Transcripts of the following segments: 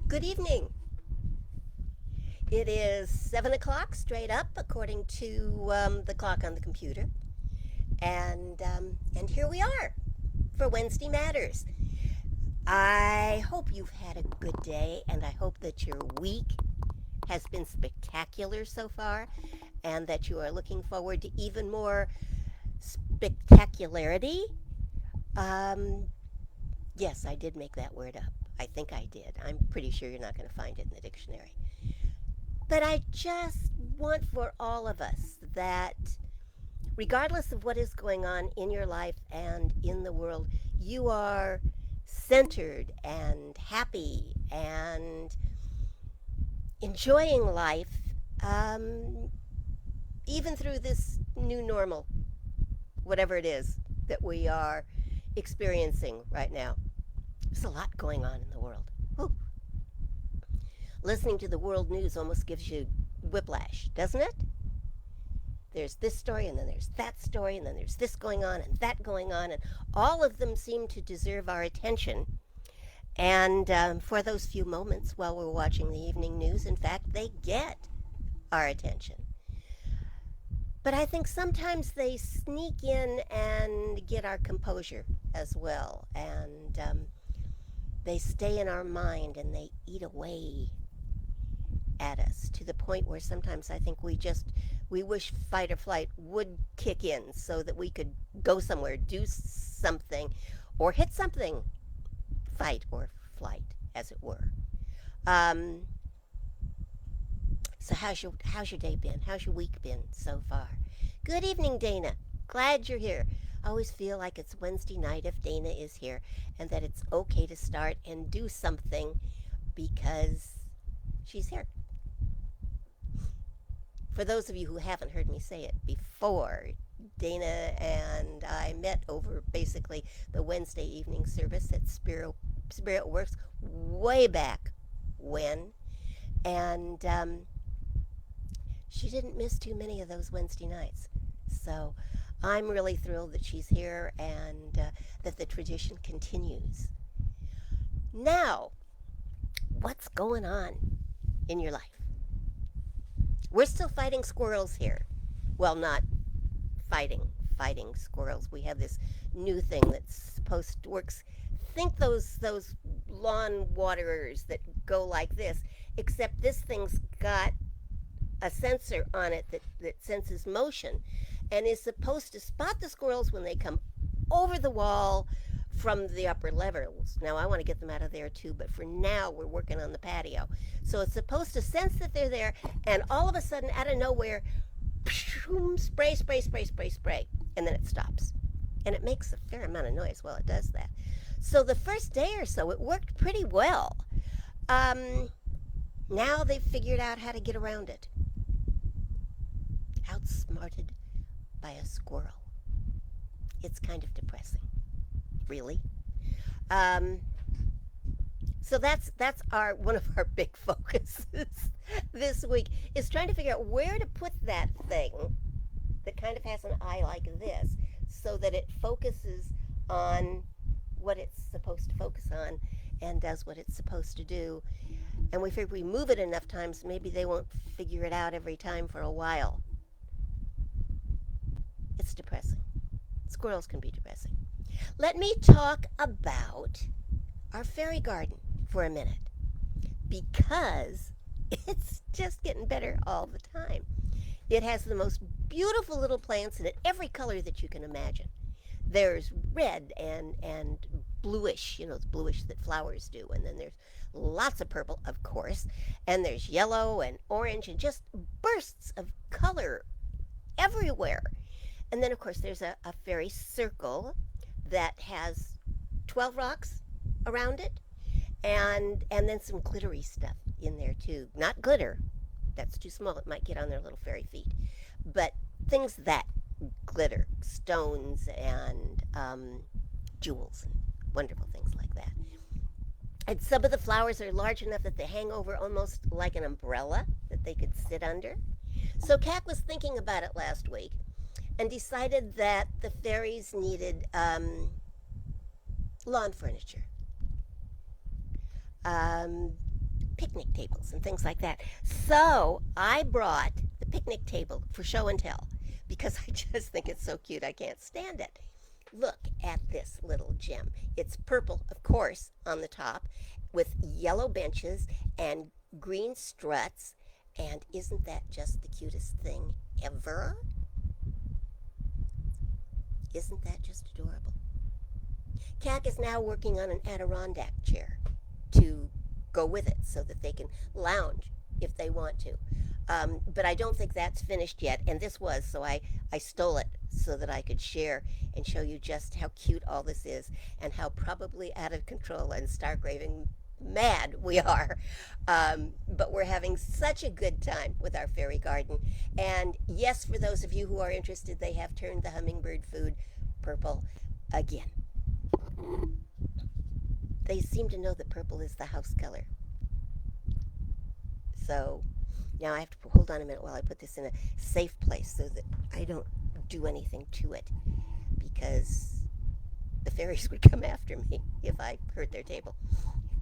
Good evening. It is 7 o'clock straight up, according to the clock on the computer. And here we are for Wednesday Matters. I hope you've had a good day, and I hope that your week has been spectacular so far, and that you are looking forward to even more spectacularity. Um, yes, I did make that word up. I think I did. I'm pretty sure you're not going to find it in the dictionary. But I just want for all of us that, regardless of what is going on in your life and in the world, you are centered and happy and enjoying life, um, even through this new normal, whatever it is that we are experiencing right now. There's a lot going on in the world. Whew. Listening to the world news almost gives you whiplash, doesn't it? There's this story, and then there's that story, and then there's this going on and that going on, and all of them seem to deserve our attention. And for those few moments while we're watching the evening news, in fact, they get our attention. But I think sometimes they sneak in and get our composure as well. And they stay in our mind and they eat away at us to the point where sometimes I think we wish fight or flight would kick in so that we could go somewhere, do something, or hit something, fight or flight, as it were. Um, so how's your day been? How's your week been so far? Good evening, Dana. Glad you're here. I always feel like it's Wednesday night if Dana is here, and that it's okay to start and do something because she's here. For those of you who haven't heard me say it before, Dana and I met over basically the Wednesday evening service at Spirit Works way back when. And she didn't miss too many of those Wednesday nights. So I'm really thrilled that she's here and that the tradition continues. Now, what's going on in your life? We're still fighting squirrels here. Well, not fighting squirrels. We have this new thing that's supposed to work. Think those lawn waterers that go like this, except this thing's got a sensor on it that senses motion and is supposed to spot the squirrels when they come over the wall from the upper levels. Now, I want to get them out of there too, but for now, we're working on the patio. So it's supposed to sense that they're there, and all of a sudden, out of nowhere, spray, spray, spray, spray, spray, and then it stops. And it makes a fair amount of noise while it does that. So the first day or so, it worked pretty well. Now they've figured out how to get around it. Outsmarted by a squirrel. It's kind of depressing. Really. Um, so that's our one of our big focuses this week is trying to figure out where to put that thing that kind of has an eye like this so that it focuses on what it's supposed to focus on and does what it's supposed to do. And we figure if we move it enough times, maybe they won't figure it out every time for a while. It's depressing. Squirrels can be depressing. Let me talk about our fairy garden for a minute because it's just getting better all the time. It has the most beautiful little plants in it, every color that you can imagine. There's red and bluish, it's bluish that flowers do, and then there's lots of purple, of course, and there's yellow and orange and just bursts of color everywhere. And then, of course, there's a fairy circle that has 12 rocks around it, and then some glittery stuff in there too. Not glitter, that's too small, it might get on their little fairy feet, but things that glitter, stones and jewels and wonderful things like that. And some of the flowers are large enough that they hang over almost like an umbrella that they could sit under. So Kat was thinking about it last week and decided that the fairies needed lawn furniture. picnic tables and things like that. So I brought the picnic table for show and tell because I just think it's so cute. I can't stand it. Look at this little gem. It's purple, of course, on the top with yellow benches and green struts. And isn't that just the cutest thing ever? Isn't that just adorable? CAC is now working on an Adirondack chair to go with it so that they can lounge if they want to. But I don't think that's finished yet, and this was, so I stole it so that I could share and show you just how cute all this is and how probably out of control and stark raving mad we are. But we're having such a good time with our fairy garden. And yes, for those of you who are interested, they have turned the hummingbird food purple again. They seem to know that purple is the house color. So now I have to hold on a minute while I put this in a safe place so that I don't do anything to it because the fairies would come after me if I hurt their table.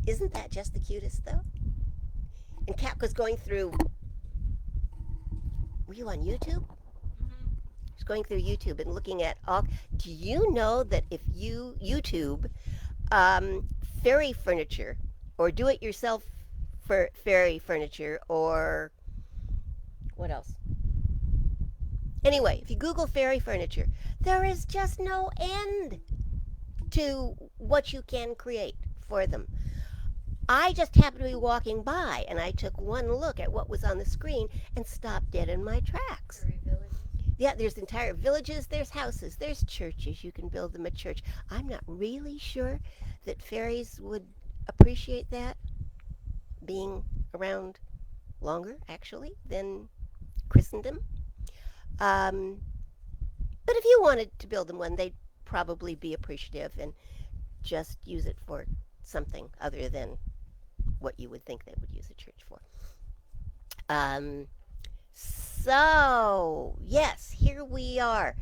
Isn't that just the cutest though? And Kat was going through. Were you on YouTube? She's going through YouTube and looking at all. Do you know that if you YouTube fairy furniture or do it yourself for fairy furniture or what else? Anyway, if you Google fairy furniture, there is just no end to what you can create for them. I just happened to be walking by and I took one look at what was on the screen and stopped dead in my tracks. Yeah, there's entire villages, there's houses, there's churches. You can build them a church. I'm not really sure that fairies would appreciate that being around longer, actually, than Christendom. But if you wanted to build them one, they'd probably be appreciative and just use it for something other than what you would think they would use a church for. So, yes, here we are.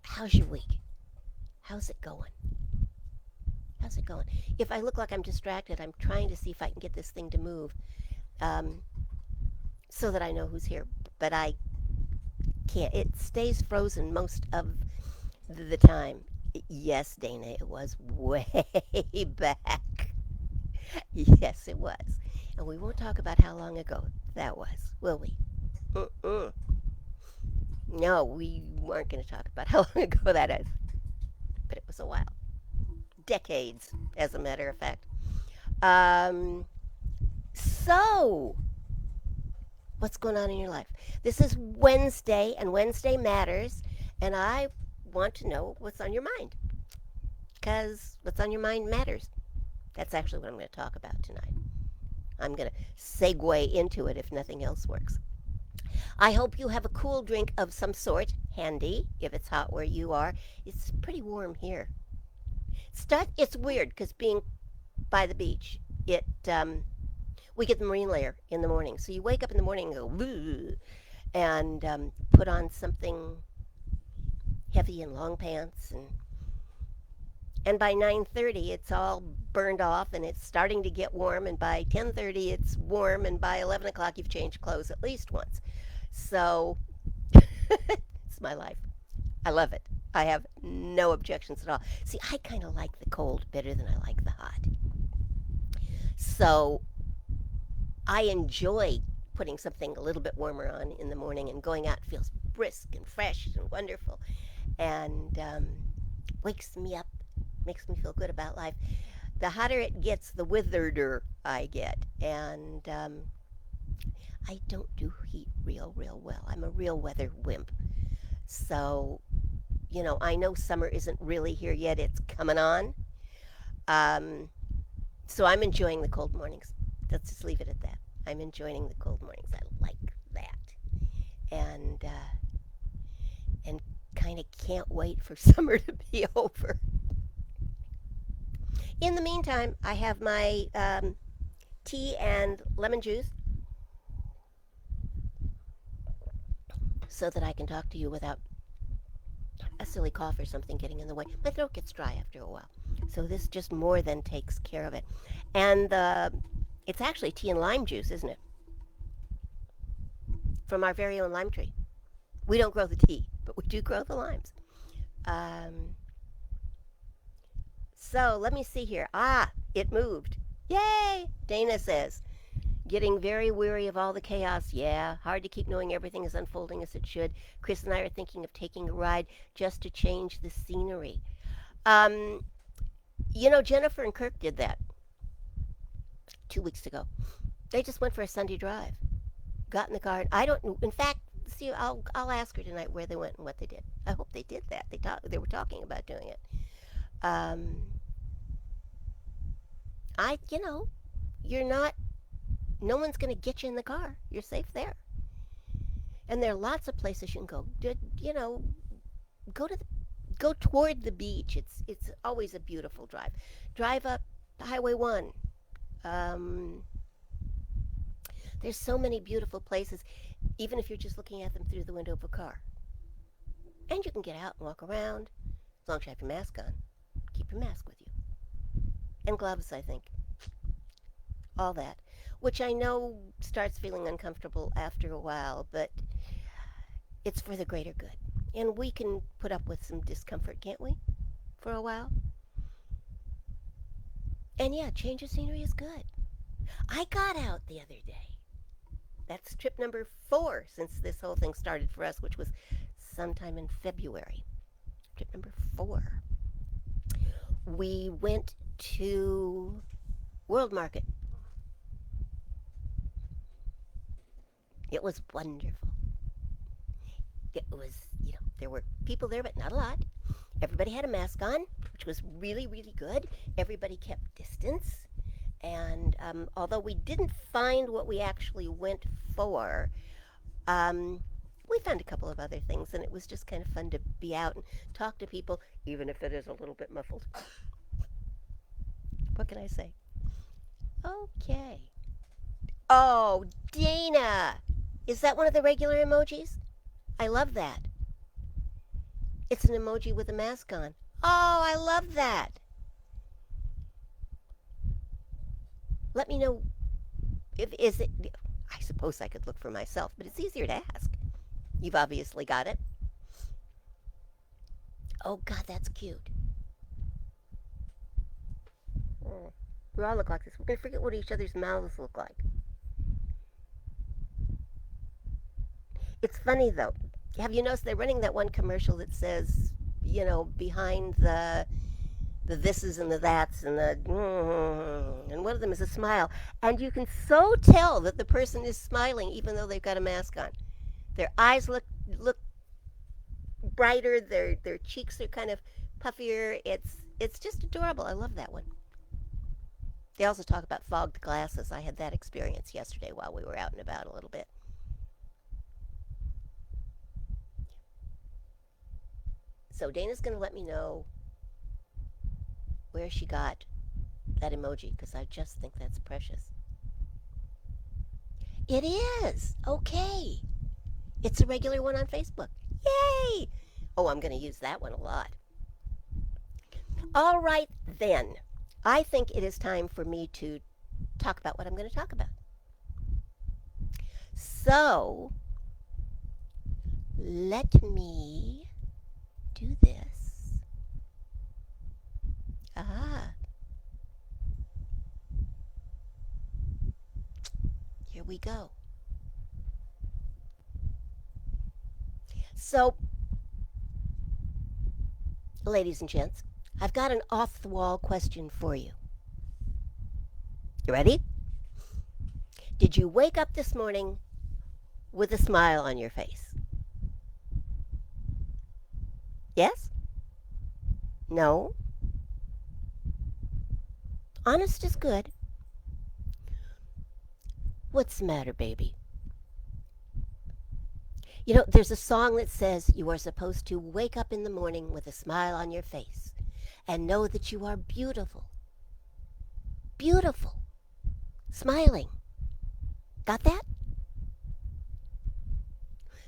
How's your week? How's it going? How's it going? If I look like I'm distracted, I'm trying to see if I can get this thing to move so that I know who's here. But I can't. It stays frozen most of the time. Yes, Dana, it was way back. Yes, it was. And we won't talk about how long ago that was, will we? No, we weren't going to talk about how long ago that is. But it was a while. Decades, as a matter of fact. So, what's going on in your life? This is Wednesday, and Wednesday matters, and I want to know what's on your mind. Because what's on your mind matters. That's actually what I'm going to talk about tonight. I'm going to segue into it if nothing else works. I hope you have a cool drink of some sort handy if it's hot where you are. It's pretty warm here. It's weird because being by the beach, we get the marine layer in the morning. So you wake up in the morning and go, woo, and put on something heavy and long pants and by 9:30 it's all burned off and it's starting to get warm, and by 10:30 it's warm, and by 11 o'clock you've changed clothes at least once. So it's my life. I love it. I have no objections at all. See, I kind of like the cold better than I like the hot. So I enjoy putting something a little bit warmer on in the morning, and going out feels brisk and fresh and wonderful, and wakes me up, makes me feel good about life. The hotter it gets, the withereder I get, and I don't do heat real well. I'm a real weather wimp. So, I know summer isn't really here yet. It's coming on. So I'm enjoying the cold mornings. Let's just leave it at that. I'm enjoying the cold mornings. I like that. And kind of can't wait for summer to be over. In the meantime, I have my tea and lemon juice so that I can talk to you without a silly cough or something getting in the way. My throat gets dry after a while. So this just more than takes care of it. And the It's actually tea and lime juice, isn't it? From our very own lime tree. We don't grow the tea, but we do grow the limes. Um, so let me see here. Ah, it moved. Yay! Dana says, getting very weary of all the chaos. Yeah, hard to keep knowing everything is unfolding as it should. Chris and I are thinking of taking a ride just to change the scenery. Um, Jennifer and Kirk did that 2 weeks ago. They just went for a Sunday drive, got in the car. I don't. In fact, see, I'll ask her tonight where they went and what they did. I hope they did that. They were talking about doing it. Um, you're not. No one's going to get you in the car. You're safe there. And there are lots of places you can go. Go to the, go toward the beach. It's always a beautiful drive. Drive up Highway 1. Um, there's so many beautiful places, even if you're just looking at them through the window of a car. And you can get out and walk around, as long as you have your mask on. Keep your mask with you. And gloves, I think. All that. Which I know starts feeling uncomfortable after a while, but it's for the greater good. And we can put up with some discomfort, can't we? For a while. And yeah, change of scenery is good. I got out the other day. That's trip number 4 since this whole thing started for us, which was sometime in February. Trip number 4. We went to World Market. It was wonderful. It was, there were people there, but not a lot. Everybody had a mask on, which was really, really good. Everybody kept distance. And although we didn't find what we actually went for, we found a couple of other things, and it was just kind of fun to be out and talk to people, even if it is a little bit muffled. What can I say? Okay. Oh, Dana! Is that one of the regular emojis? I love that. It's an emoji with a mask on. Oh, I love that. Let me know is it. I suppose I could look for myself, but it's easier to ask. You've obviously got it. Oh, God, that's cute. Oh, we all look like this. We're going to forget what each other's mouths look like. It's funny, though. Have you noticed they're running that one commercial that says, behind the thises and the that's and the and one of them is a smile, and you can so tell that the person is smiling even though they've got a mask on. Their eyes look brighter. Their cheeks are kind of puffier. It's just adorable. I love that one. They also talk about fogged glasses. I had that experience yesterday while we were out and about a little bit. So Dana's going to let me know where she got that emoji, because I just think that's precious. It is. Okay. It's a regular one on Facebook. Yay! Oh, I'm going to use that one a lot. All right, then. I think it is time for me to talk about what I'm going to talk about. So, let me do this. Here we go. So, ladies and gents, I've got an off-the-wall question for you. You ready? Did you wake up this morning with a smile on your face? Yes? No? Honest is good. What's the matter, baby? There's a song that says you are supposed to wake up in the morning with a smile on your face and know that you are beautiful. Beautiful. Smiling. Got that?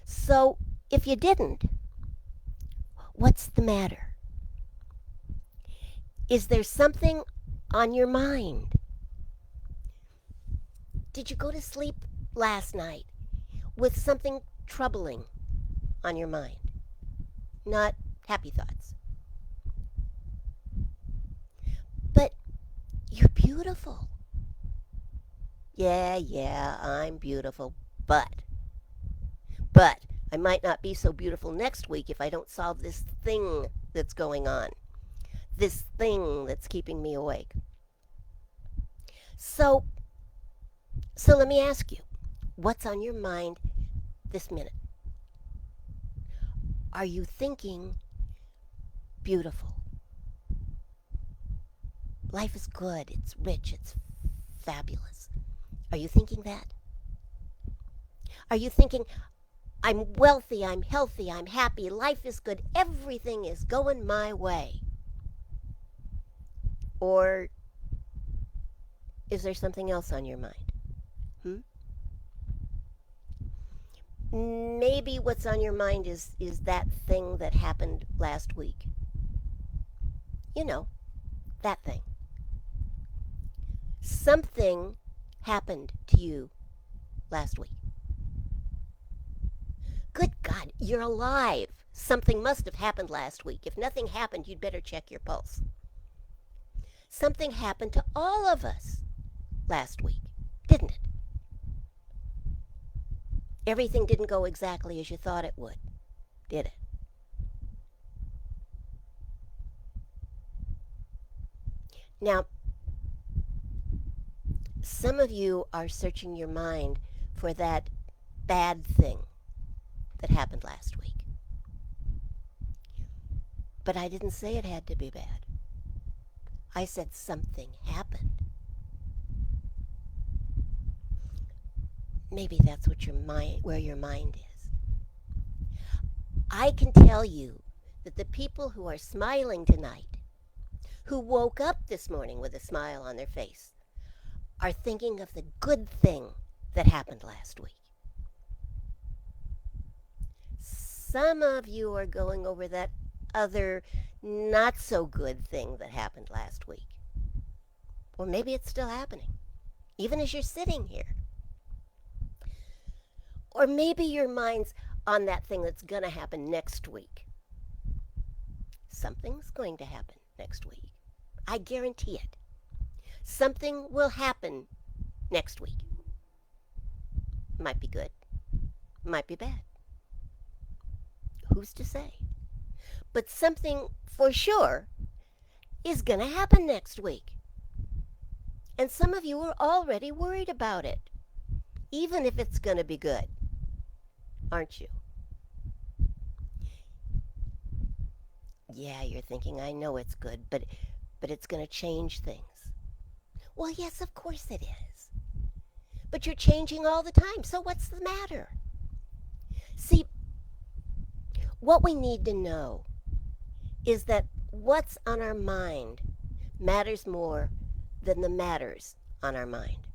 So, if you didn't, what's the matter? Is there something on your mind? Did you go to sleep last night with something troubling on your mind? Not happy thoughts. But you're beautiful. Yeah, I'm beautiful. But I might not be so beautiful next week if I don't solve this thing that's going on. This thing that's keeping me awake. So, so let me ask you, what's on your mind this minute? Are you thinking beautiful? Life is good, it's rich, it's fabulous. Are you thinking that? Are you thinking, I'm wealthy, I'm healthy, I'm happy, life is good, everything is going my way? Or is there something else on your mind? Hmm? Maybe what's on your mind is that thing that happened last week. You know, that thing. Something happened to you last week. Good God, you're alive. Something must have happened last week. If nothing happened, you'd better check your pulse. Something happened to all of us last week, didn't it? Everything didn't go exactly as you thought it would, did it? Now, some of you are searching your mind for that bad thing that happened last week. But I didn't say it had to be bad. I said something happened. Maybe that's what your mind, where your mind is. I can tell you that the people who are smiling tonight, who woke up this morning with a smile on their face, are thinking of the good thing that happened last week. Some of you are going over that other not so good thing that happened last week. Or maybe it's still happening, even as you're sitting here. Or maybe your mind's on that thing that's going to happen next week. Something's going to happen next week. I guarantee it. Something will happen next week. Might be good, might be bad. Who's to say? But something for sure is going to happen next week. And some of you are already worried about it, even if it's going to be good, aren't you? Yeah, you're thinking, I know it's good, but it's going to change things. Well, yes, of course it is. But you're changing all the time, so what's the matter? See, what we need to know is that what's on our mind matters more than the matters on our mind.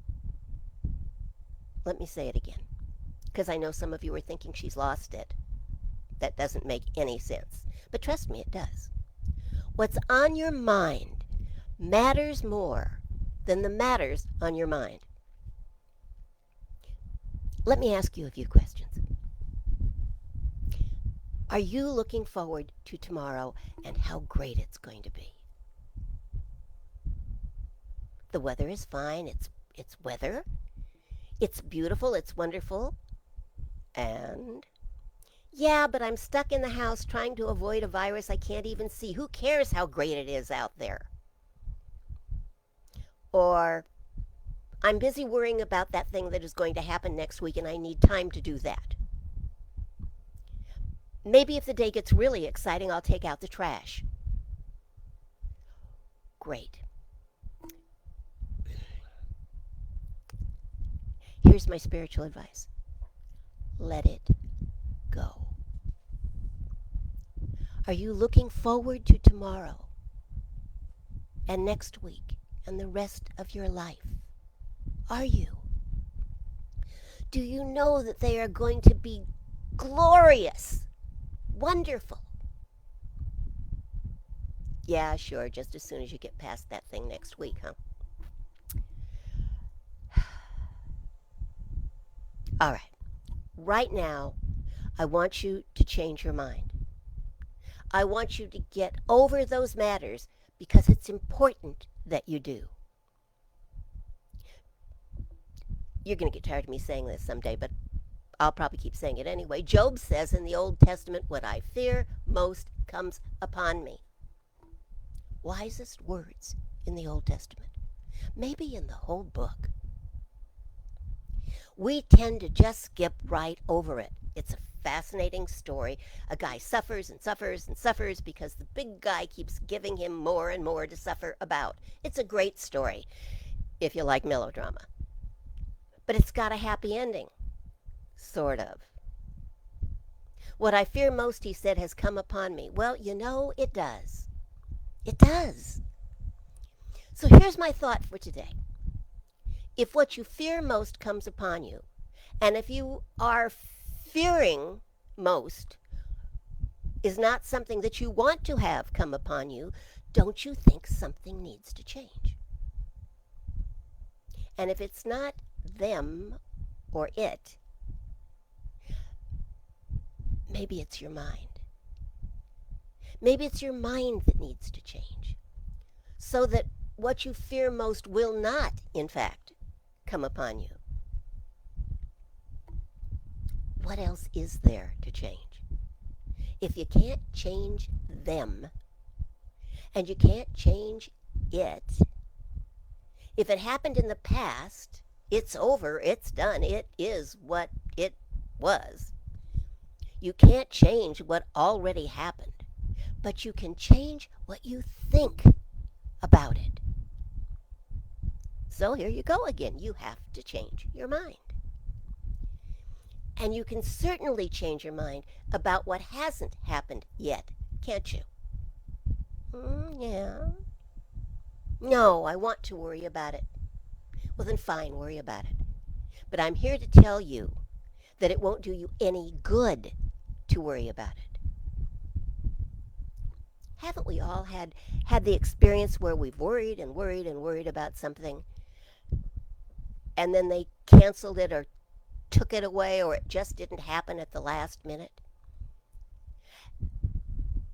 Let me say it again, because I know some of you are thinking she's lost it. That doesn't make any sense. But trust me, it does. What's on your mind matters more than the matters on your mind. Let me ask you a few questions. Are you looking forward to tomorrow and how great it's going to be? The weather is fine. It's weather. It's beautiful. It's wonderful. And yeah, but I'm stuck in the house trying to avoid a virus I can't even see. Who cares how great it is out there? Or I'm busy worrying about that thing that is going to happen next week and I need time to do that. Maybe if the day gets really exciting, I'll take out the trash. Great. Here's my spiritual advice. Let it go. Are you looking forward to tomorrow and next week and the rest of your life? Are you? Do you know that they are going to be glorious, wonderful? Yeah, sure, just as soon as you get past that thing next week, huh? All right. Right now, I want you to change your mind. I want you to get over those matters because it's important that you do. You're going to get tired of me saying this someday, but I'll probably keep saying it anyway. Job says in the Old Testament, what I fear most comes upon me. Wisest words in the Old Testament, maybe in the whole book. We tend to just skip right over it. It's a fascinating story. A guy suffers and suffers and suffers because the big guy keeps giving him more and more to suffer about. It's a great story if you like melodrama. But it's got a happy ending. Sort of. What I fear most, he said, has come upon me. Well, you know, it does. It does. So here's my thought for today. If what you fear most comes upon you, and if you are fearing most is not something that you want to have come upon you, don't you think something needs to change? And if it's not them or it, maybe it's your mind. Maybe it's your mind that needs to change so that what you fear most will not, in fact, come upon you. What else is there to change? If you can't change them and you can't change it, if it happened in the past, it's over, it's done, it is what it was. You can't change what already happened, but you can change what you think about it. So here you go again. You have to change your mind. And you can certainly change your mind about what hasn't happened yet, can't you? Yeah. No, I want to worry about it. Well, then fine, worry about it. But I'm here to tell you that it won't do you any good to worry about it. Haven't we all had the experience where we've worried and worried and worried about something, and then they canceled it or took it away, or it just didn't happen at the last minute?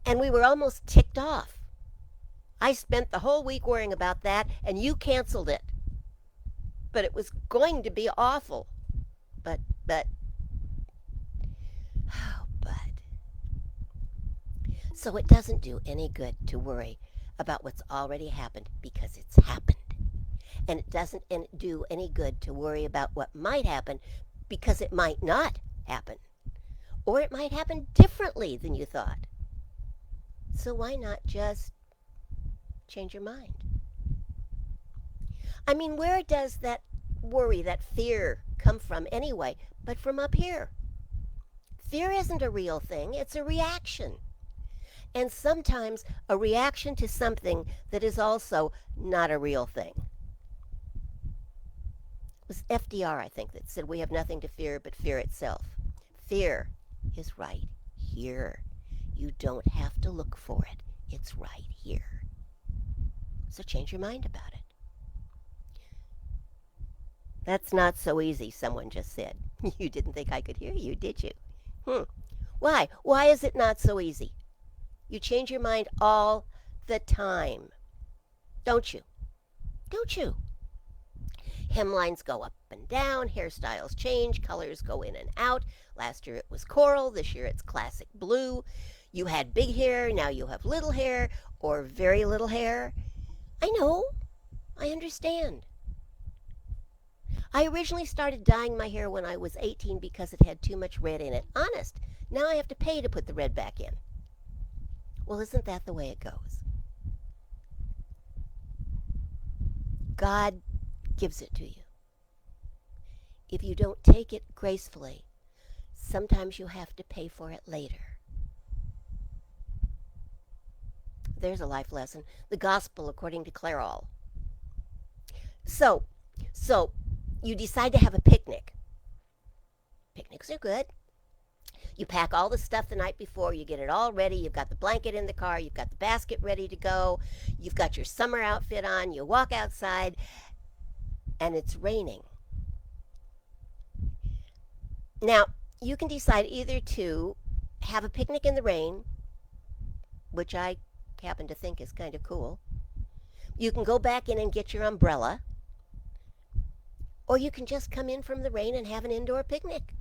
And we were almost ticked off. I spent the whole week worrying about that, and you canceled it. But it was going to be awful. But, so it doesn't do any good to worry about what's already happened because it's happened. And it doesn't do any good to worry about what might happen because it might not happen. Or it might happen differently than you thought. So why not just change your mind? I mean, where does that worry, that fear come from anyway, but from up here? Fear isn't a real thing, it's a reaction. And sometimes a reaction to something that is also not a real thing. It was FDR, I think, that said we have nothing to fear but fear itself. Fear is right here. You don't have to look for it. It's right here. So change your mind about it. That's not so easy, someone just said. You didn't think I could hear you, did you? Why? Why is it not so easy? You change your mind all the time. Don't you? Don't you? Hemlines go up and down, hairstyles change, colors go in and out. Last year it was coral, this year it's classic blue. You had big hair, now you have little hair, or very little hair. I know. I understand. I originally started dyeing my hair when I was 18 because it had too much red in it. Honest. Now I have to pay to put the red back in. Well, isn't that the way it goes? God gives it to you. If you don't take it gracefully, sometimes you have to pay for it later. There's a life lesson. The gospel according to Clairol. So you decide to have a picnic. Picnics are good. You pack all the stuff the night before, you get it all ready, you've got the blanket in the car, you've got the basket ready to go, you've got your summer outfit on, you walk outside, and it's raining. Now, you can decide either to have a picnic in the rain, which I happen to think is kind of cool. You can go back in and get your umbrella, or you can just come in from the rain and have an indoor picnic.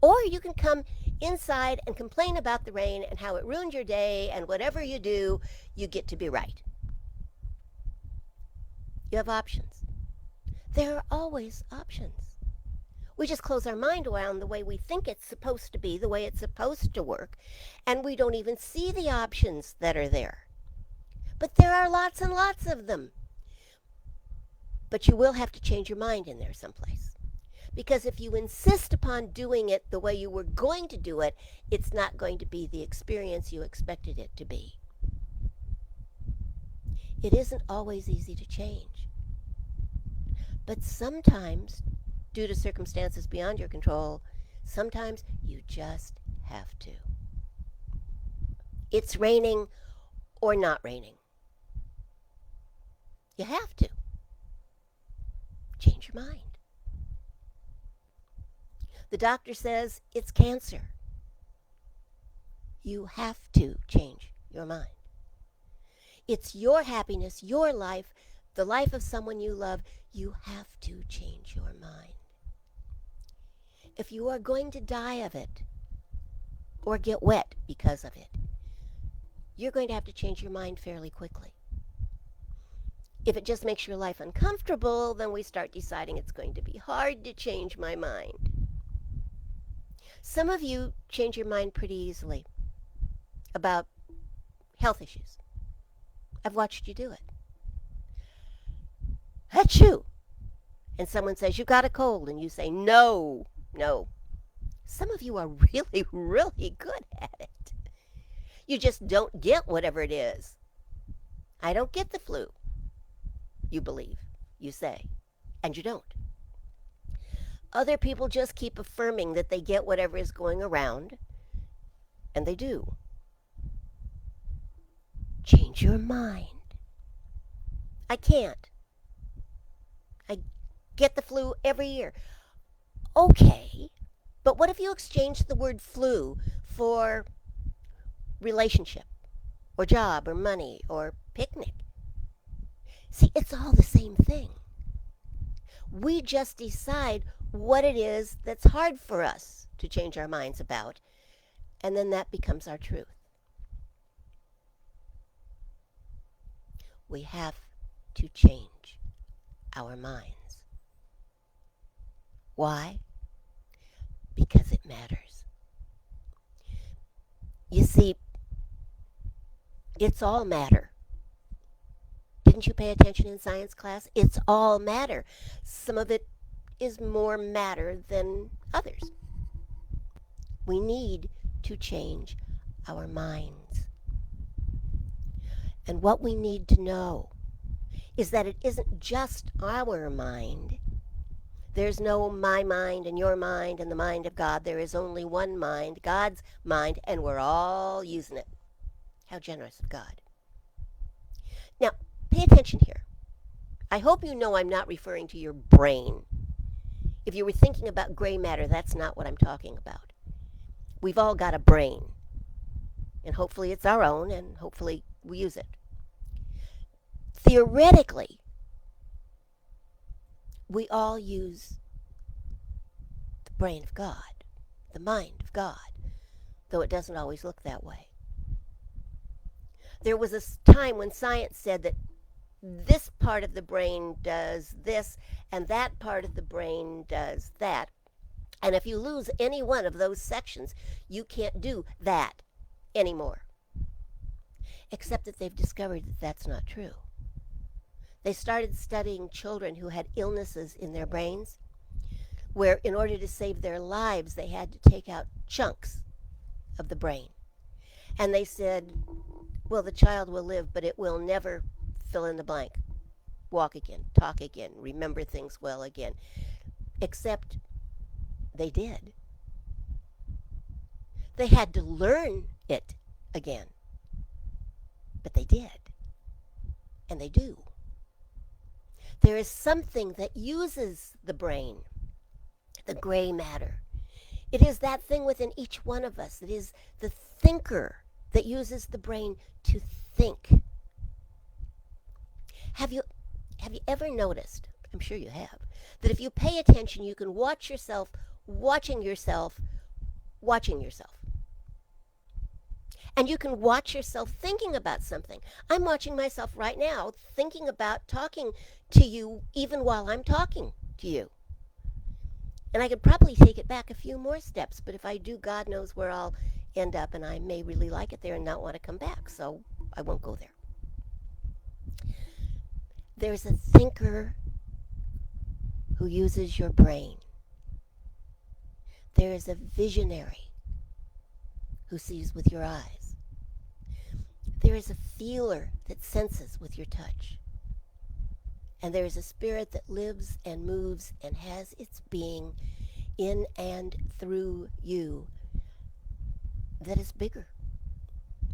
Or you can come inside and complain about the rain and how it ruined your day, and whatever you do, you get to be right. You have options. There are always options. We just close our mind around the way we think it's supposed to be, the way it's supposed to work, and we don't even see the options that are there. But there are lots and lots of them. But you will have to change your mind in there someplace. Because if you insist upon doing it the way you were going to do it, it's not going to be the experience you expected it to be. It isn't always easy to change. But sometimes, due to circumstances beyond your control, sometimes you just have to. It's raining or not raining. You have to. Change your mind. The doctor says it's cancer. You have to change your mind. It's your happiness, your life, the life of someone you love. You have to change your mind. If you are going to die of it or get wet because of it, you're going to have to change your mind fairly quickly. If it just makes your life uncomfortable, then we start deciding it's going to be hard to change my mind. Some of you change your mind pretty easily about health issues. I've watched you do it. Achoo! And someone says, you got a cold, and you say, no, no. Some of you are really, really good at it. You just don't get whatever it is. I don't get the flu. You believe, you say, and you don't. Other people just keep affirming that they get whatever is going around, and they do. Change your mind. I can't. I get the flu every year. Okay, but what if you exchange the word flu for relationship, or job, or money, or picnic? See, it's all the same thing. We just decide what it is that's hard for us to change our minds about, and then that becomes our truth. We have to change our minds. Why? Because it matters. You see, it's all matter. Didn't you pay attention in science class? It's all matter. Some of it is more matter than others. We need to change our minds. And what we need to know is that it isn't just our mind. There's no my mind and your mind and the mind of God. There is only one mind, God's mind, and we're all using it. How generous of God. Now, pay attention here. I hope you know I'm not referring to your brain. If you were thinking about gray matter, that's not what I'm talking about. We've all got a brain. And hopefully it's our own, and hopefully we use it. Theoretically, we all use the brain of God, the mind of God, though it doesn't always look that way. There was a time when science said that this part of the brain does this, and that part of the brain does that. And if you lose any one of those sections, you can't do that anymore. Except that they've discovered that that's not true. They started studying children who had illnesses in their brains, where in order to save their lives, they had to take out chunks of the brain. And they said, well, the child will live, but it will never fill in the blank, walk again, talk again, remember things well again. Except they did. They had to learn it again. But they did. And they do. There is something that uses the brain. the gray matter. It is that thing within each one of us. It is the thinker that uses the brain to think. Have you have you ever noticed, I'm sure you have, that if you pay attention you can watch yourself watching yourself watching yourself. And you can watch yourself thinking about something. I'm watching myself right now thinking about talking to you even while I'm talking to you. And I could probably take it back a few more steps, but if I do, God knows where I'll end up, and I may really like it there and not want to come back, so I won't go there. There's a thinker who uses your brain. There is a visionary who sees with your eyes. There is a feeler that senses with your touch. And there is a spirit that lives and moves and has its being in and through you that is bigger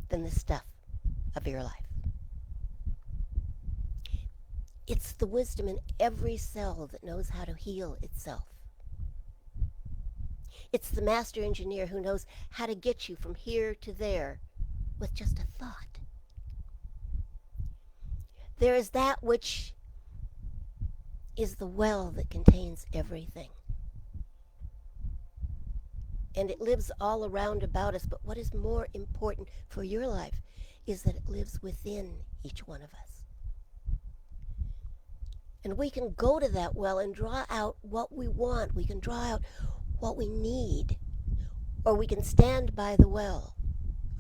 than the stuff of your life. It's the wisdom in every cell that knows how to heal itself. It's the master engineer who knows how to get you from here to there with just a thought. There is that which is the well that contains everything. And it lives all around about us, but what is more important for your life is that it lives within each one of us. And we can go to that well and draw out what we want. We can draw out what we need. Or we can stand by the well,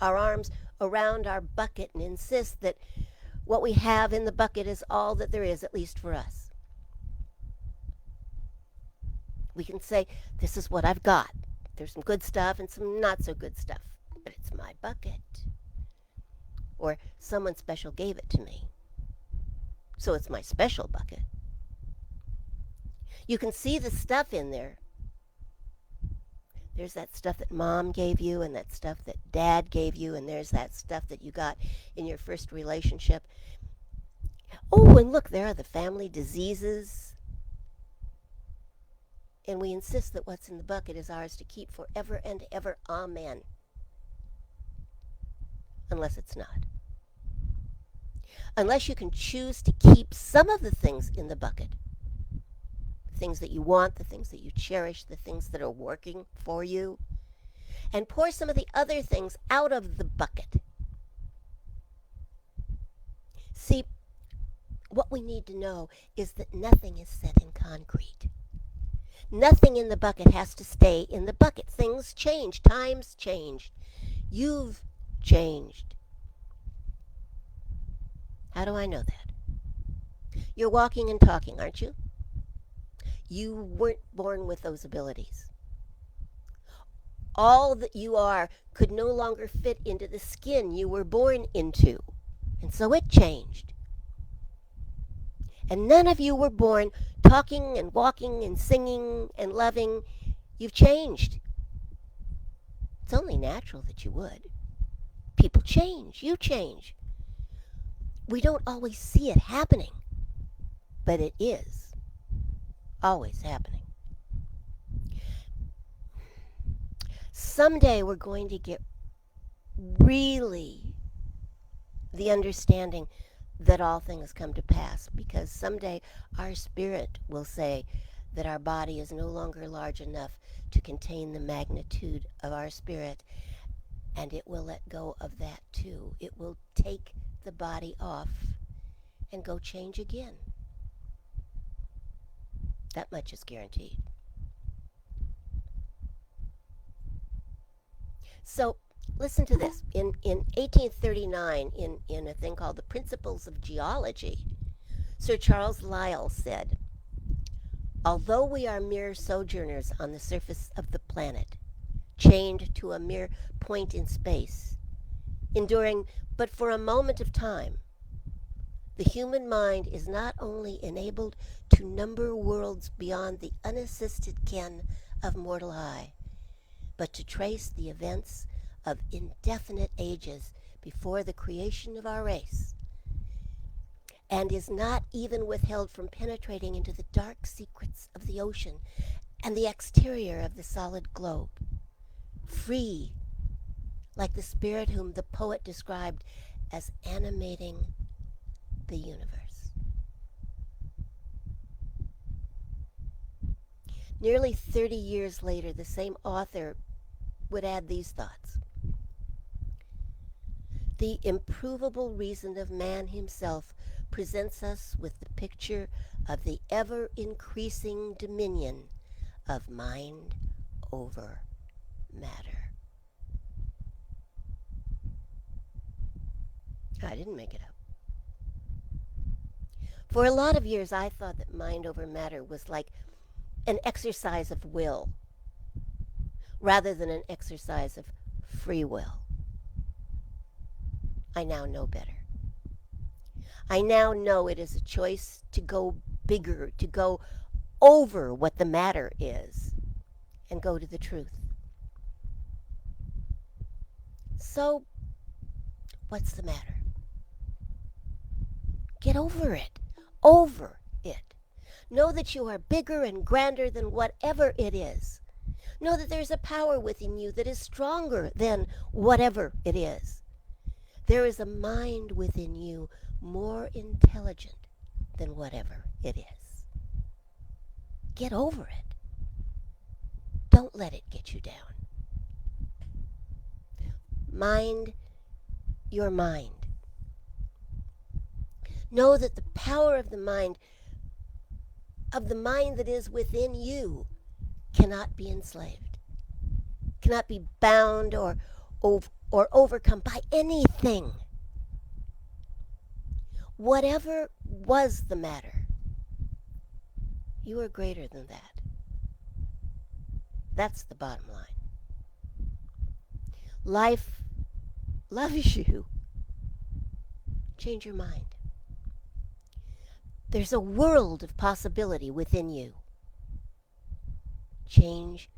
our arms around our bucket, and insist that what we have in the bucket is all that there is, at least for us. We can say, this is what I've got. There's some good stuff and some not so good stuff, but it's my bucket. Or someone special gave it to me, so it's my special bucket. You can see the stuff in there. There's that stuff that mom gave you, and that stuff that dad gave you, and there's that stuff that you got in your first relationship. Oh, and look, there are the family diseases. And we insist that what's in the bucket is ours to keep forever and ever. Amen. Unless it's not. Unless you can choose to keep some of the things in the bucket. The things that you want, the things that you cherish, the things that are working for you. And pour some of the other things out of the bucket. See, what we need to know is that nothing is set in concrete. Nothing in the bucket has to stay in the bucket. Things change. Times change. You've changed. How do I know that? You're walking and talking, aren't you? You weren't born with those abilities. All that you are could no longer fit into the skin you were born into. And so it changed. And none of you were born talking and walking and singing and loving. You've changed. It's only natural that you would. People change. You change. We don't always see it happening, but it is always happening. Someday we're going to get really the understanding that all things come to pass, because someday our spirit will say that our body is no longer large enough to contain the magnitude of our spirit, and it will let go of that too. It will take the body off and go change again. That much is guaranteed. So listen to this. In 1839, in a thing called the Principles of Geology, Sir Charles Lyell said, "Although we are mere sojourners on the surface of the planet, chained to a mere point in space, enduring but for a moment of time, the human mind is not only enabled to number worlds beyond the unassisted ken of mortal eye, but to trace the events of indefinite ages before the creation of our race, and is not even withheld from penetrating into the dark secrets of the ocean and the exterior of the solid globe, free like the spirit whom the poet described as animating the universe. Nearly 30 years later, the same author would add these thoughts. The improvable reason of man himself presents us with the picture of the ever increasing dominion of mind over matter. I didn't make it up. For a lot of years, I thought that mind over matter was like an exercise of will rather than an exercise of free will. I now know better. I now know it is a choice to go bigger, to go over what the matter is, and go to the truth. So, what's the matter? Get over it. Over it. Know that you are bigger and grander than whatever it is. Know that there's a power within you that is stronger than whatever it is. There is a mind within you more intelligent than whatever it is. Get over it. Don't let it get you down. Mind your mind. Know that the power of the mind that is within you, cannot be enslaved, cannot be bound or overcome by anything. Whatever was the matter, you are greater than that. That's the bottom line. Life loves you. Change your mind. There's a world of possibility within you. Change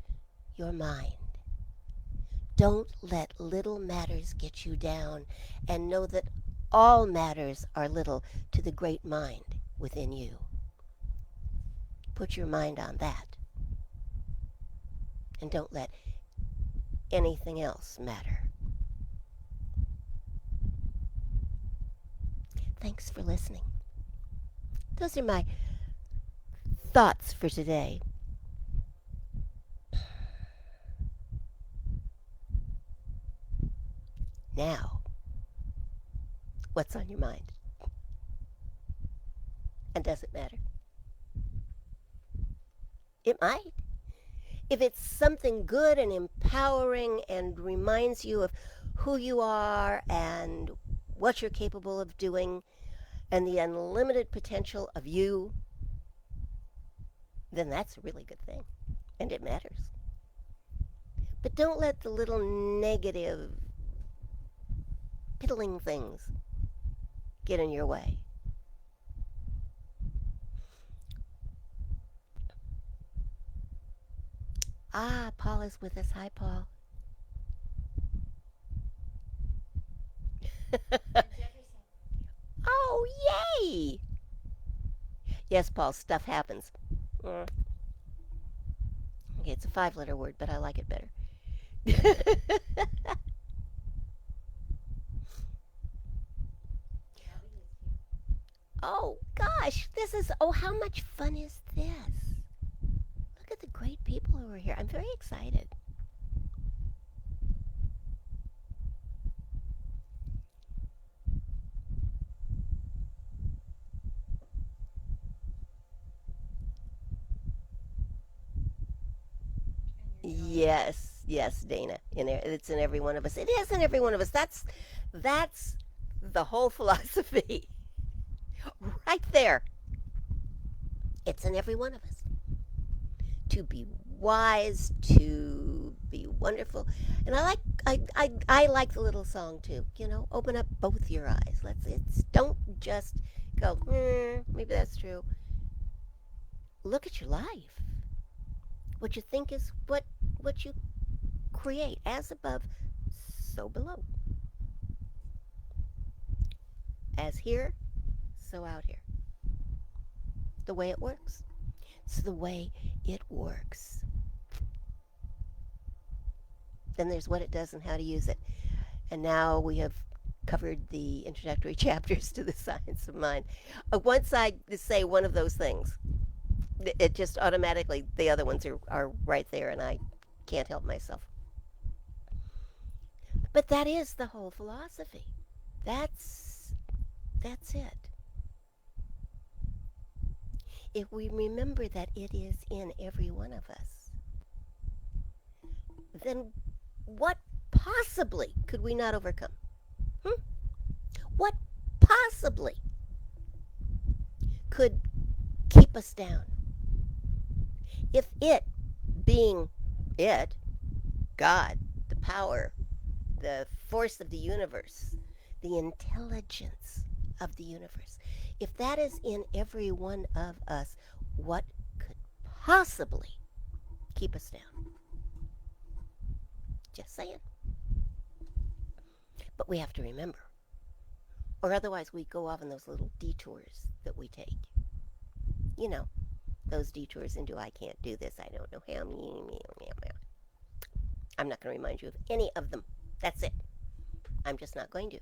your mind. Don't let little matters get you down, and know that all matters are little to the great mind within you. Put your mind on that, and don't let anything else matter. Thanks for listening. Those are my thoughts for today. Now, what's on your mind? And does it matter? It might. If it's something good and empowering and reminds you of who you are and what you're capable of doing and the unlimited potential of you, then that's a really good thing. And it matters. But don't let the little negative, piddling things get in your way. Ah, Paul is with us. Hi, Paul. Oh, yay! Yes, Paul, stuff happens. Okay, it's a 5-letter word, but I like it better. Oh, gosh, how much fun is this? Look at the great people who are here. I'm very excited. Yes, yes, Dana. It's in every one of us. It is in every one of us. That's the whole philosophy, right there. It's in every one of us. To be wise, to be wonderful, and I like the little song too. Open up both your eyes. Don't just go. Maybe that's true. Look at your life. What you think is what you create. As above, so below. As here, so out here. The way it works. It's the way it works. Then there's what it does and how to use it. And now we have covered the introductory chapters to the science of mind. Once I say one of those things, it just automatically, the other ones are right there, and I can't help myself. But that is the whole philosophy. That's it. If we remember that it is in every one of us, then what possibly could we not overcome? Hmm? What possibly could keep us down? If it, being it, God, the power, the force of the universe, the intelligence of the universe, if that is in every one of us, what could possibly keep us down? Just saying. But we have to remember, or otherwise we go off on those little detours that we take. You know, those detours into I can't do this, I don't know how. I'm not going to remind you of any of them. That's it. I'm just not going to.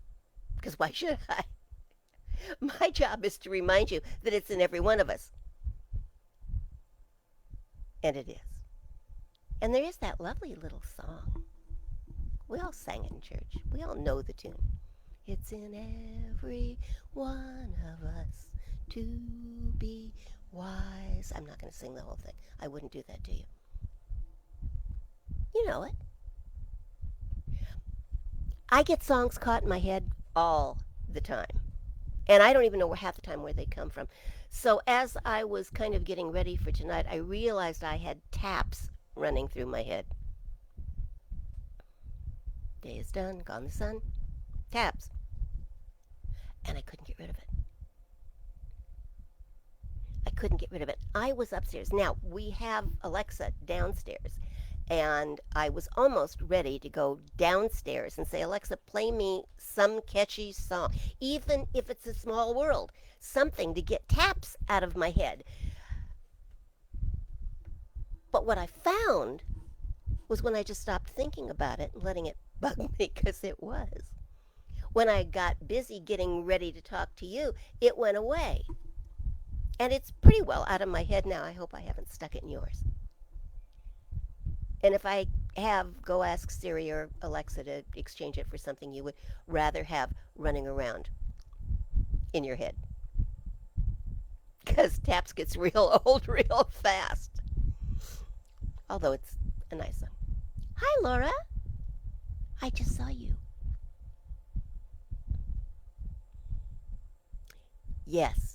Because why should I? My job is to remind you that it's in every one of us. And it is. And there is that lovely little song. We all sang it in church. We all know the tune. It's in every one of us to be wise. I'm not going to sing the whole thing. I wouldn't do that to you. You know it. I get songs caught in my head all the time. And I don't even know half the time where they come from. So as I was kind of getting ready for tonight, I realized I had taps running through my head. Day is done, gone the sun. Taps. And I couldn't get rid of it. I couldn't get rid of it. I was upstairs. Now, we have Alexa downstairs. And I was almost ready to go downstairs and say, Alexa, play me some catchy song, even if it's a small world, something to get taps out of my head. But what I found was when I just stopped thinking about it and letting it bug me, because it was. When I got busy getting ready to talk to you, it went away. And it's pretty well out of my head now. I hope I haven't stuck it in yours. And if I have, go ask Siri or Alexa to exchange it for something you would rather have running around in your head. Because taps gets real old real fast. Although it's a nice song. Hi, Laura. I just saw you. Yes.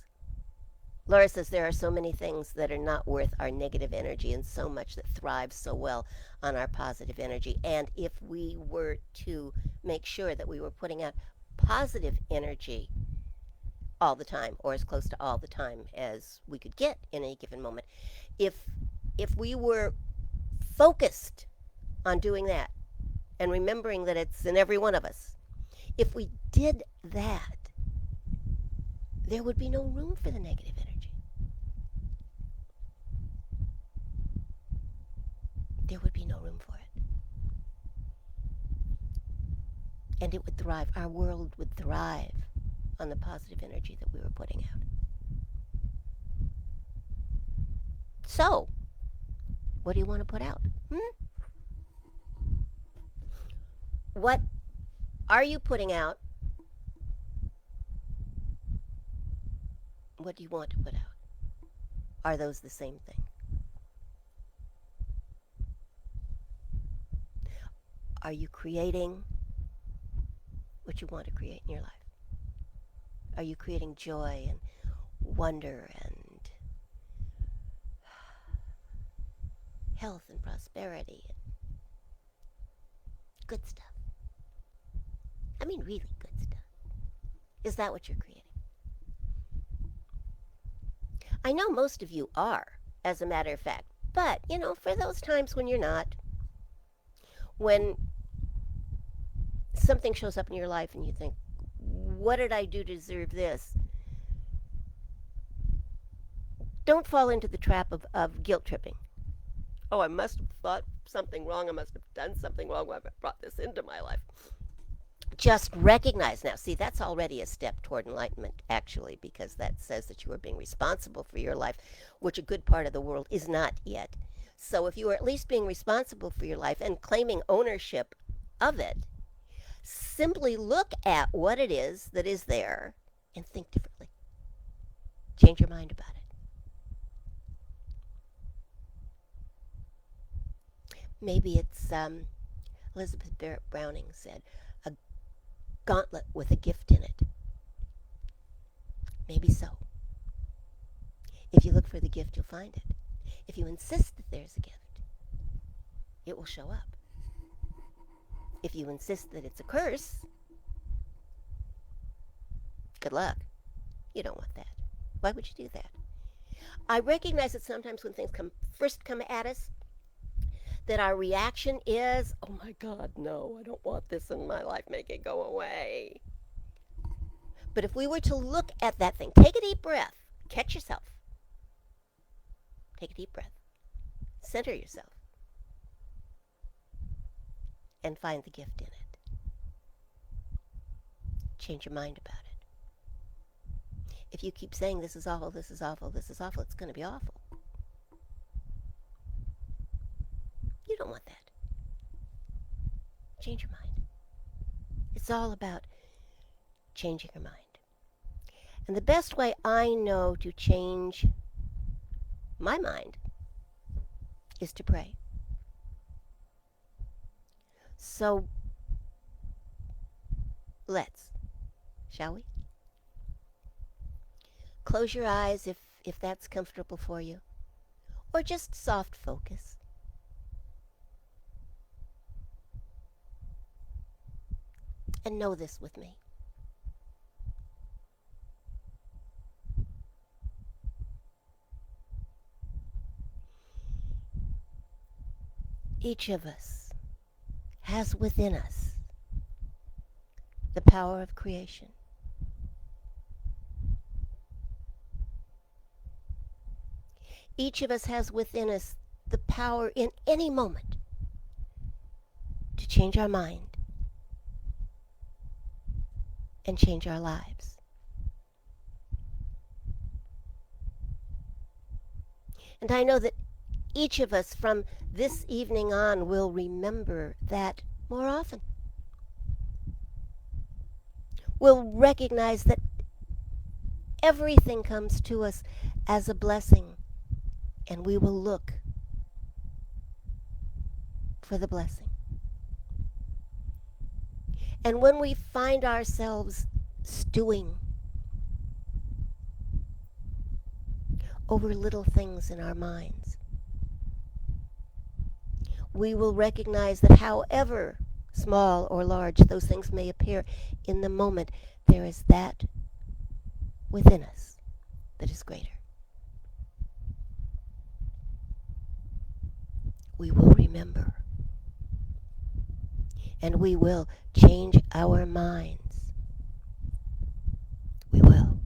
Laura says there are so many things that are not worth our negative energy and so much that thrives so well on our positive energy. And if we were to make sure that we were putting out positive energy all the time, or as close to all the time as we could get in any given moment, if we were focused on doing that and remembering that it's in every one of us, if we did that, there would be no room for the negative energy. There would be no room for it. And it would thrive. Our world would thrive on the positive energy that we were putting out. So, what do you want to put out? What are you putting out? What do you want to put out? Are those the same thing? Are you creating what you want to create in your life? Are you creating joy and wonder and health and prosperity and good stuff? I mean, really good stuff. Is that what you're creating? I know most of you are, as a matter of fact. But, for those times when you're not, when something shows up in your life and you think, what did I do to deserve this? Don't fall into the trap of guilt tripping. Oh, I must have thought something wrong. I must have done something wrong when I brought this into my life. Just recognize now. See, that's already a step toward enlightenment, actually, because that says that you are being responsible for your life, which a good part of the world is not yet. So if you are at least being responsible for your life and claiming ownership of it, simply look at what it is that is there and think differently. Change your mind about it. Maybe it's Elizabeth Barrett Browning said, a gauntlet with a gift in it. Maybe so. If you look for the gift, you'll find it. If you insist that there's a gift, it will show up. If you insist that it's a curse, good luck. You don't want that. Why would you do that? I recognize that sometimes when things first come at us, that our reaction is, oh my God, no, I don't want this in my life. Make it go away. But if we were to look at that thing, take a deep breath, catch yourself. Take a deep breath, center yourself, and find the gift in it. Change your mind about it. If you keep saying this is awful, this is awful, this is awful, it's going to be awful. You don't want that. Change your mind. It's all about changing your mind. And the best way I know to change my mind is to pray. So let's, shall we? Close your eyes if that's comfortable for you, or just soft focus. And know this with me. Each of us has within us the power of creation. Each of us has within us the power in any moment to change our mind and change our lives. And I know that each of us from this evening on will remember that more often. We'll recognize that everything comes to us as a blessing, and we will look for the blessing. And when we find ourselves stewing over little things in our minds, we will recognize that however small or large those things may appear in the moment, there is that within us that is greater. We will remember, and we will change our minds. We will.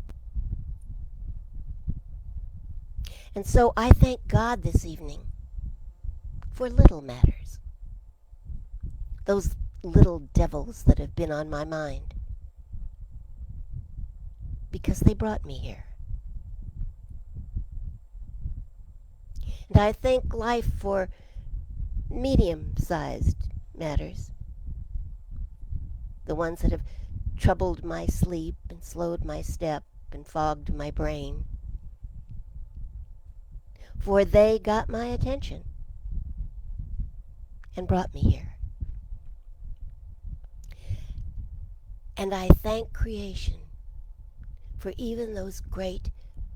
And so I thank God this evening for little matters. Those little devils that have been on my mind. Because they brought me here. And I thank life for medium-sized matters. The ones that have troubled my sleep and slowed my step and fogged my brain. For they got my attention and brought me here. And I thank creation for even those great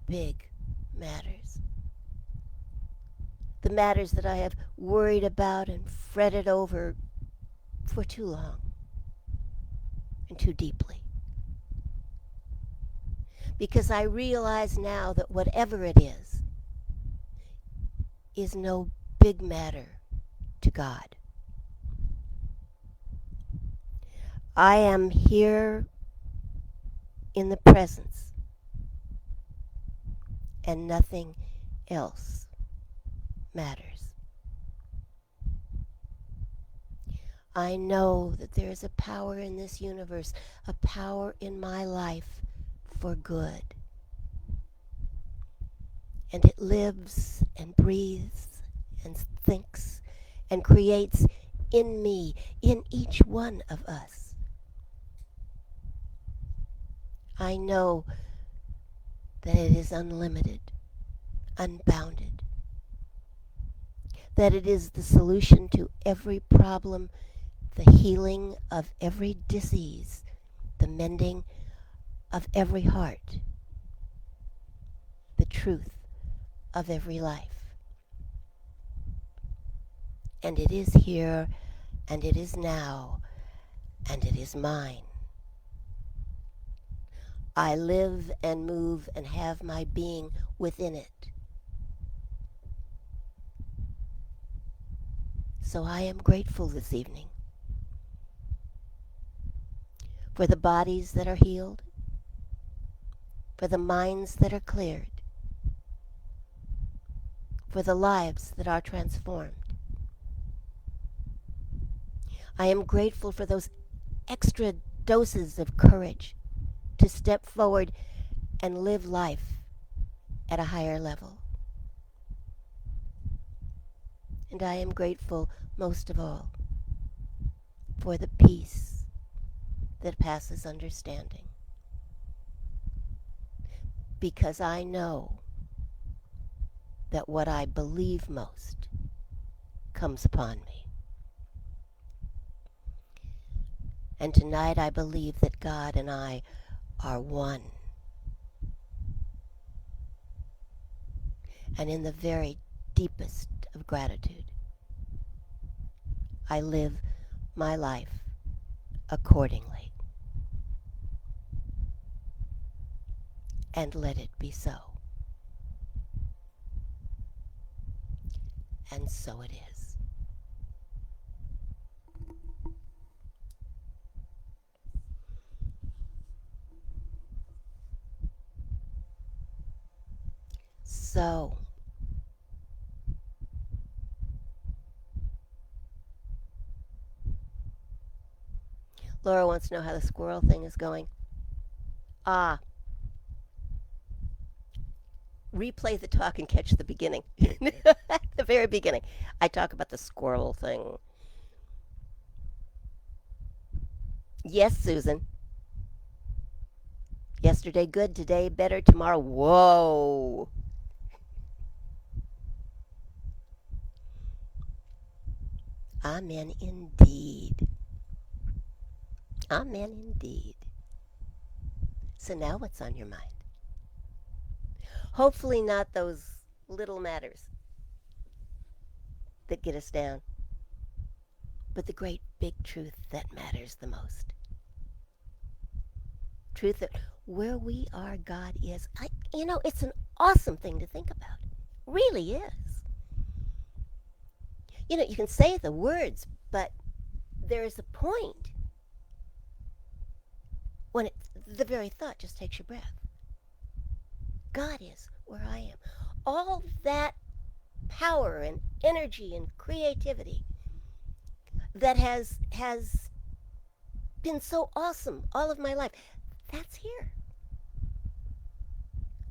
big matters. The matters that I have worried about and fretted over for too long and too deeply. Because I realize now that whatever it is no big matter to God. I am here in the presence, and nothing else matters. I know that there is a power in this universe, a power in my life for good. And it lives and breathes and thinks and creates in me, in each one of us. I know that it is unlimited, unbounded, that it is the solution to every problem, the healing of every disease, the mending of every heart, the truth of every life. And it is here, and it is now, and it is mine. I live and move and have my being within it. So I am grateful this evening for the bodies that are healed, for the minds that are cleared, for the lives that are transformed. I am grateful for those extra doses of courage to step forward and live life at a higher level. And I am grateful most of all for the peace that passes understanding. Because I know that what I believe most comes upon me. And tonight I believe that God and I are one. And in the very deepest of gratitude, I live my life accordingly. And let it be so. And so it is. So, Laura wants to know how the squirrel thing is going. Replay the talk and catch the beginning. The very beginning. I talk about the squirrel thing. Yes, Susan. Yesterday good, today better, tomorrow whoa. Amen indeed. Amen indeed. So now what's on your mind? Hopefully not those little matters that get us down, but the great big truth that matters the most. Truth that where we are, God is. It's an awesome thing to think about. Really is. You can say the words, but there is a point when the very thought just takes your breath. God is where I am. All that power and energy and creativity that has been so awesome all of my life, that's here.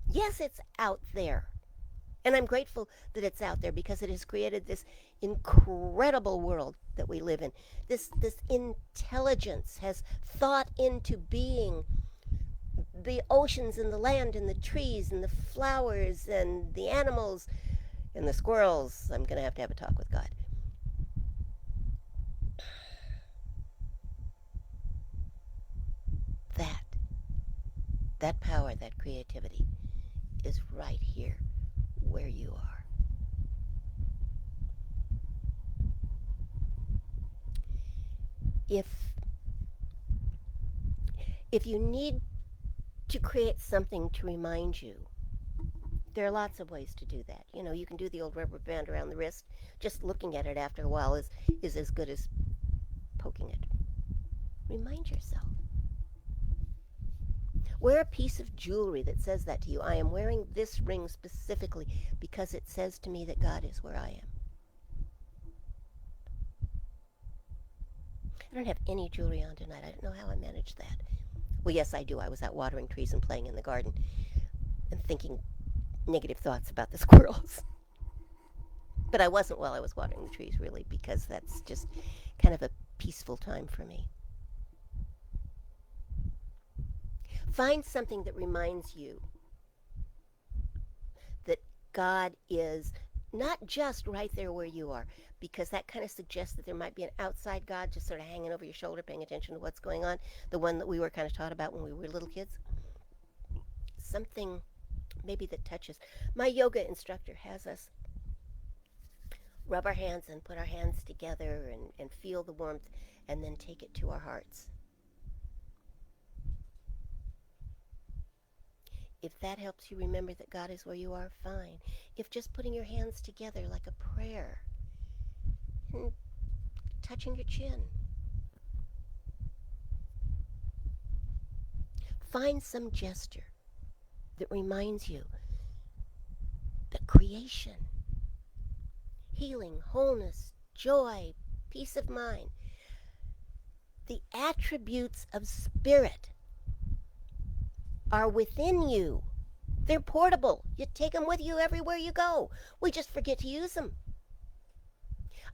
Yes, it's out there. And I'm grateful that it's out there because it has created this incredible world that we live in. This intelligence has thought into being the oceans and the land and the trees and the flowers and the animals and the squirrels. I'm going to have a talk with God. That power, that creativity is right here where you are. If you need to create something to remind you, there are lots of ways to do that. You can do the old rubber band around the wrist. Just looking at it after a while is as good as poking it. Remind yourself. Wear a piece of jewelry that says that to you. I am wearing this ring specifically because it says to me that God is where I am. I don't have any jewelry on tonight. I don't know how I managed that. Well, yes, I do. I was out watering trees and playing in the garden and thinking negative thoughts about the squirrels. But I wasn't while I was watering the trees, really, because that's just kind of a peaceful time for me. Find something that reminds you that God is not just right there where you are, because that kind of suggests that there might be an outside God just sort of hanging over your shoulder, paying attention to what's going on, the one that we were kind of taught about when we were little kids. Something maybe that touches. My yoga instructor has us rub our hands and put our hands together and feel the warmth and then take it to our hearts. If that helps you remember that God is where you are, fine. If just putting your hands together like a prayer and touching your chin. Find some gesture that reminds you that creation, healing, wholeness, joy, peace of mind, the attributes of spirit are within you. They're portable. You take them with you everywhere you go. We just forget to use them.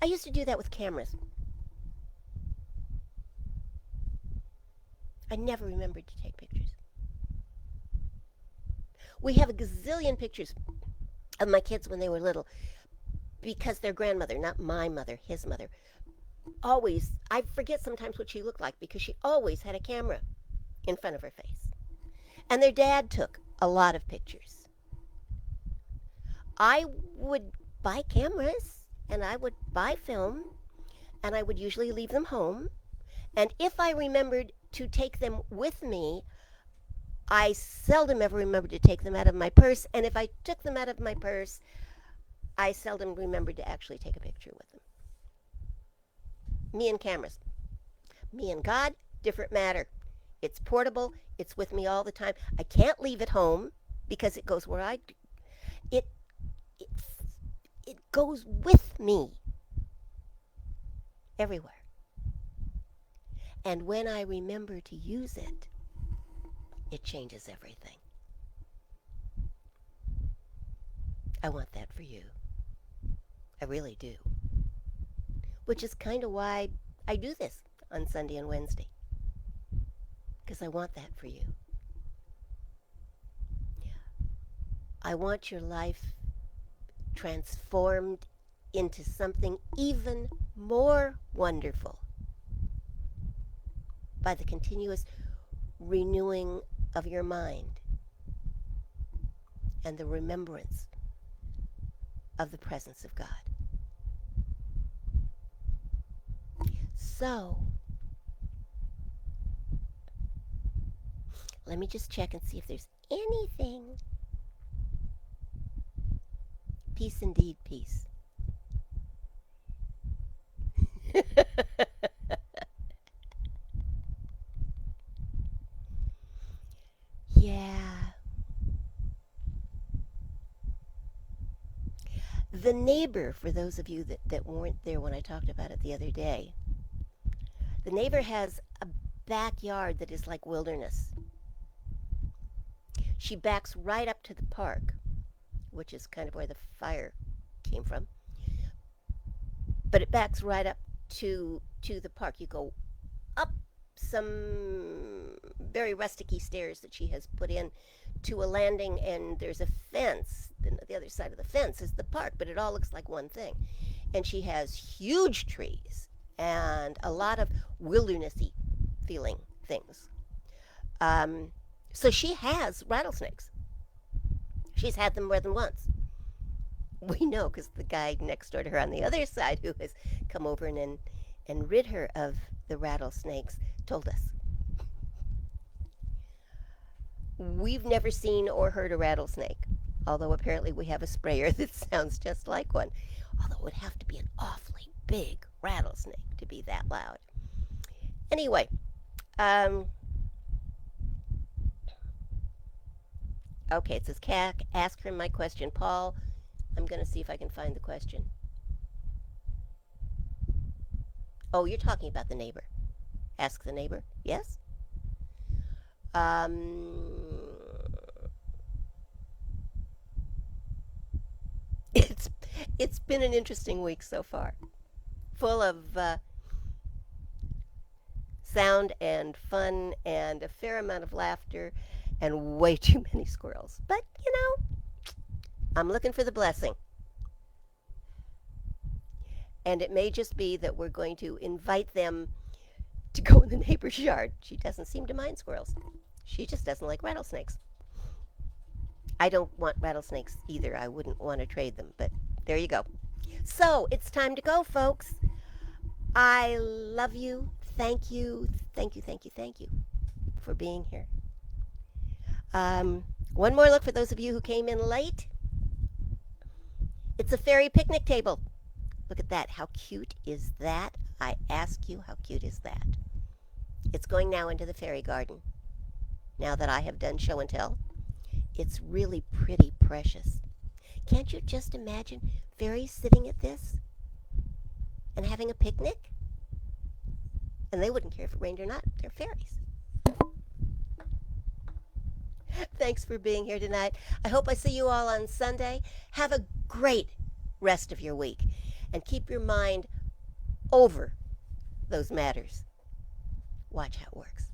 I used to do that with cameras. I never remembered to take pictures. We have a gazillion pictures of my kids when they were little because their grandmother, not my mother, his mother, always, I forget sometimes what she looked like because she always had a camera in front of her face. And their dad took a lot of pictures. I would buy cameras and I would buy film and I would usually leave them home. And if I remembered to take them with me, I seldom ever remembered to take them out of my purse. And if I took them out of my purse, I seldom remembered to actually take a picture with them. Me and cameras. Me and God, different matter. It's portable. It's with me all the time. I can't leave it home because it goes where it it goes with me everywhere. And when I remember to use it, it changes everything. I want that for you. I really do. Which is kind of why I do this on Sunday and Wednesday. Because I want that for you. I want your life transformed into something even more wonderful by the continuous renewing of your mind and the remembrance of the presence of God. So, let me just check and see if there's anything. Peace indeed, peace. Yeah. The neighbor, for those of you that weren't there when I talked about it the other day, the neighbor has a backyard that is like wilderness. She backs right up to the park, which is kind of where the fire came from. But it backs right up to the park. You go up some very rusticy stairs that she has put in to a landing, and there's a fence. The other side of the fence is the park, but it all looks like one thing. And she has huge trees and a lot of wildernessy feeling things. So she has rattlesnakes. She's had them more than once. We know because the guy next door to her on the other side who has come over and rid her of the rattlesnakes told us. We've never seen or heard a rattlesnake, although apparently we have a sprayer that sounds just like one. Although it would have to be an awfully big rattlesnake to be that loud. Anyway, Okay, it says, ask her my question. Paul, I'm going to see if I can find the question. Oh, you're talking about the neighbor. Ask the neighbor. Yes? Um, it's it's been an interesting week so far, full of sound and fun and a fair amount of laughter and way too many squirrels. But I'm looking for the blessing. And it may just be that we're going to invite them to go in the neighbor's yard. She doesn't seem to mind squirrels. She just doesn't like rattlesnakes. I don't want rattlesnakes either. I wouldn't want to trade them, but there you go. So it's time to go, folks. I love you. Thank you. Thank you. Thank you. Thank you for being here. One more look for those of you who came in late. It's a fairy picnic table. Look at that. How cute is that? I ask you, how cute is that? It's going now into the fairy garden. Now that I have done show and tell, it's really pretty precious. Can't you just imagine fairies sitting at this and having a picnic? And they wouldn't care if it rained or not. They're fairies. Thanks for being here tonight. I hope I see you all on Sunday. Have a great rest of your week. And keep your mind over those matters. Watch how it works.